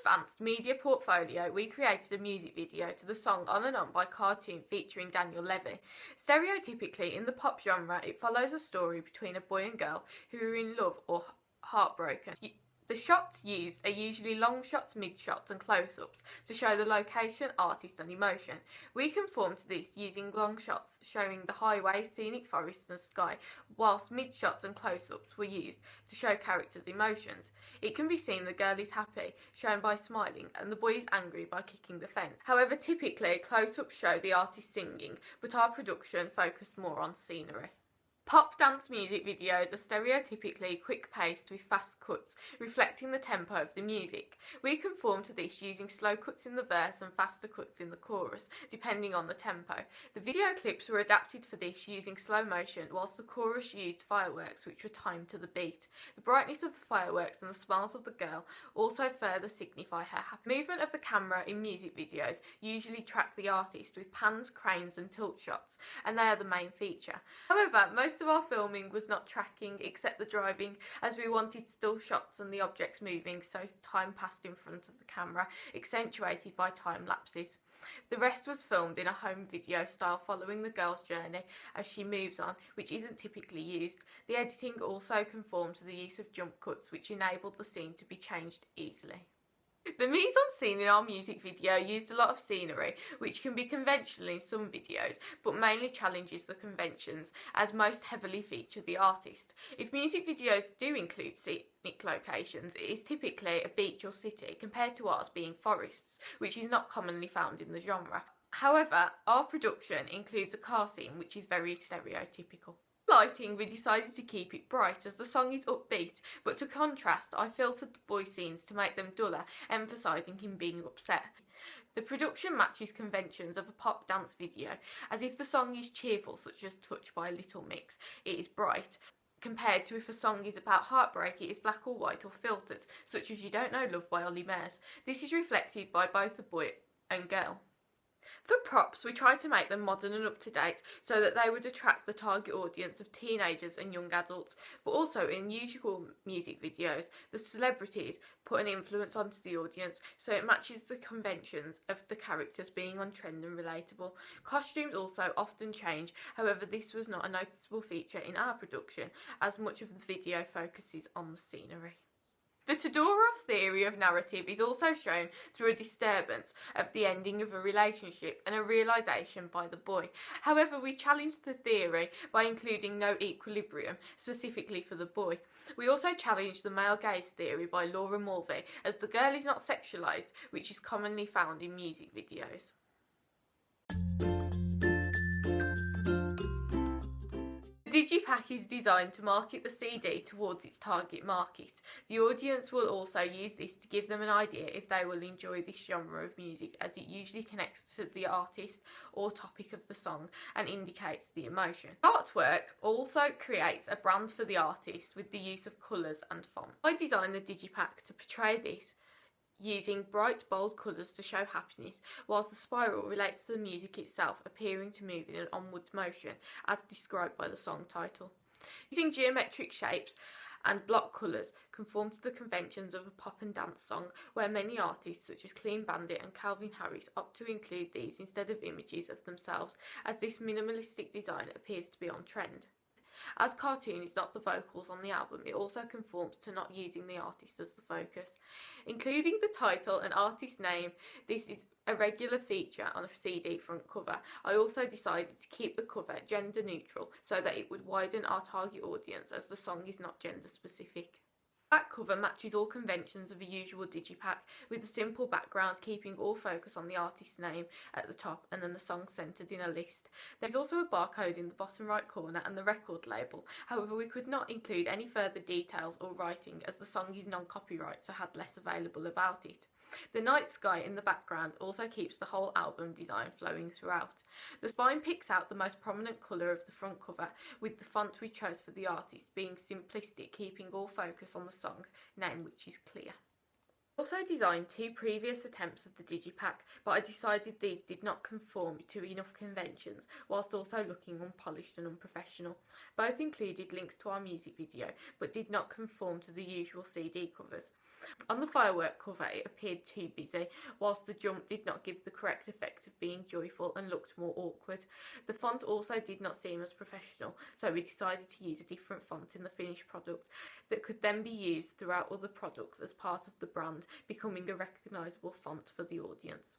advanced media portfolio, we created a music video to the song On and On by Cartoon featuring Daniel Levy. Stereotypically, in the pop genre, it follows a story between a boy and girl who are in love or heartbroken. The shots used are usually long shots, mid shots and close-ups to show the location, artist and emotion. We conform to this using long shots showing the highway, scenic forests and sky, whilst mid shots and close-ups were used to show characters' emotions. It can be seen the girl is happy, shown by smiling, and the boy is angry by kicking the fence. However, typically close-ups show the artist singing, but our production focused more on scenery. Pop dance music videos are stereotypically quick-paced with fast cuts, reflecting the tempo of the music. We conform to this using slow cuts in the verse and faster cuts in the chorus, depending on the tempo. The video clips were adapted for this using slow motion, whilst the chorus used fireworks which were timed to the beat. The brightness of the fireworks and the smiles of the girl also further signify her happiness. Movement of the camera in music videos usually track the artist with pans, cranes and tilt shots, and they are the main feature. However, most of our filming was not tracking except the driving, as we wanted still shots and the objects moving, so time passed in front of the camera, accentuated by time lapses. The rest was filmed in a home video style following the girl's journey as she moves on, which isn't typically used. The editing also conformed to the use of jump cuts, which enabled the scene to be changed easily. The mise-en-scene in our music video used a lot of scenery, which can be conventional in some videos, but mainly challenges the conventions, as most heavily feature the artist. If music videos do include scenic locations, it is typically a beach or city, compared to ours being forests, which is not commonly found in the genre. However, our production includes a car scene, which is very stereotypical. Lighting, we decided to keep it bright as the song is upbeat, but to contrast I filtered the boy scenes to make them duller, emphasising him being upset. The production matches conventions of a pop dance video, as if the song is cheerful such as Touch by Little Mix, it is bright, compared to if a song is about heartbreak it is black or white or filtered, such as You Don't Know Love by Olly Murs. This is reflected by both the boy and girl. For props, we tried to make them modern and up-to-date so that they would attract the target audience of teenagers and young adults, but also in usual music videos, the celebrities put an influence onto the audience so it matches the conventions of the characters being on trend and relatable. Costumes also often change, however this was not a noticeable feature in our production as much of the video focuses on the scenery. The Todorov theory of narrative is also shown through a disturbance of the ending of a relationship and a realisation by the boy. However, we challenged the theory by including no equilibrium, specifically for the boy. We also challenged the male gaze theory by Laura Mulvey, as the girl is not sexualised, which is commonly found in music videos. The Digipack is designed to market the CD towards its target market. The audience will also use this to give them an idea if they will enjoy this genre of music, as it usually connects to the artist or topic of the song and indicates the emotion. Artwork also creates a brand for the artist with the use of colours and font. I designed the Digipack to portray this using bright, bold colours to show happiness, whilst the spiral relates to the music itself appearing to move in an onwards motion, as described by the song title. Using geometric shapes and block colours conform to the conventions of a pop and dance song, where many artists such as Clean Bandit and Calvin Harris opt to include these instead of images of themselves, as this minimalistic design appears to be on trend. As Cartoon is not the vocals on the album, it also conforms to not using the artist as the focus. Including the title and artist name, this is a regular feature on a CD front cover. I also decided to keep the cover gender neutral so that it would widen our target audience, as the song is not gender specific. Back cover matches all conventions of a usual Digipack, with a simple background keeping all focus on the artist's name at the top and then the song centred in a list. There is also a barcode in the bottom right corner and the record label, however we could not include any further details or writing as the song is non-copyright, so had less available about it. The night sky in the background also keeps the whole album design flowing throughout. The spine picks out the most prominent colour of the front cover, with the font we chose for the artist being simplistic, keeping all focus on the song name, which is clear. I also designed 2 previous attempts of the Digipack, but I decided these did not conform to enough conventions, whilst also looking unpolished and unprofessional. Both included links to our music video, but did not conform to the usual CD covers. On the firework cover, it appeared too busy, whilst the jump did not give the correct effect of being joyful and looked more awkward. The font also did not seem as professional, so we decided to use a different font in the finished product that could then be used throughout other products as part of the brand, becoming a recognisable font for the audience.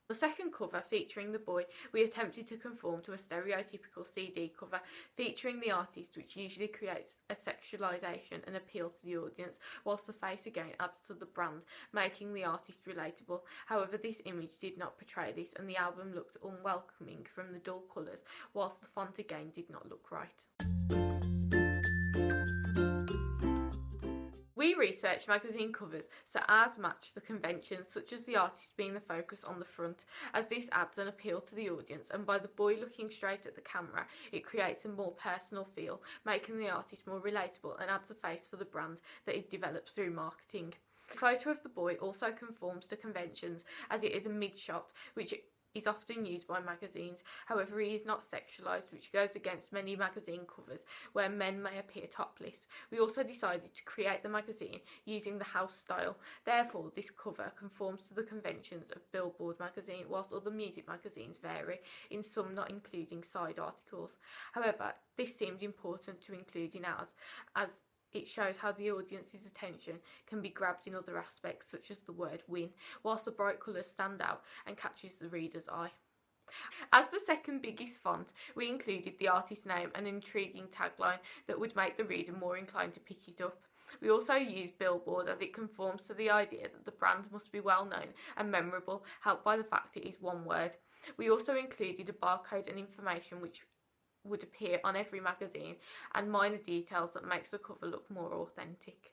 The second cover, featuring the boy, we attempted to conform to a stereotypical CD cover featuring the artist, which usually creates a sexualisation and appeal to the audience, whilst the face again adds to the brand, making the artist relatable. However, this image did not portray this, and the album looked unwelcoming from the dull colours, whilst the font again did not look right. We researched magazine covers so ours match the conventions, such as the artist being the focus on the front, as this adds an appeal to the audience, and by the boy looking straight at the camera, it creates a more personal feel, making the artist more relatable and adds a face for the brand that is developed through marketing. The photo of the boy also conforms to conventions, as it is a mid-shot, which is often used by magazines. However, he is not sexualised, which goes against many magazine covers where men may appear topless. We also decided to create the magazine using the house style. Therefore, this cover conforms to the conventions of Billboard magazine, whilst other music magazines vary, in some not including side articles. However, this seemed important to include in ours, as it shows how the audience's attention can be grabbed in other aspects, such as the word win, whilst the bright colours stand out and catches the reader's eye. As the second biggest font, we included the artist's name and an intriguing tagline that would make the reader more inclined to pick it up. We also used Billboard, as it conforms to the idea that the brand must be well known and memorable, helped by the fact it is one word. We also included a barcode and information which would appear on every magazine, and minor details that makes the cover look more authentic.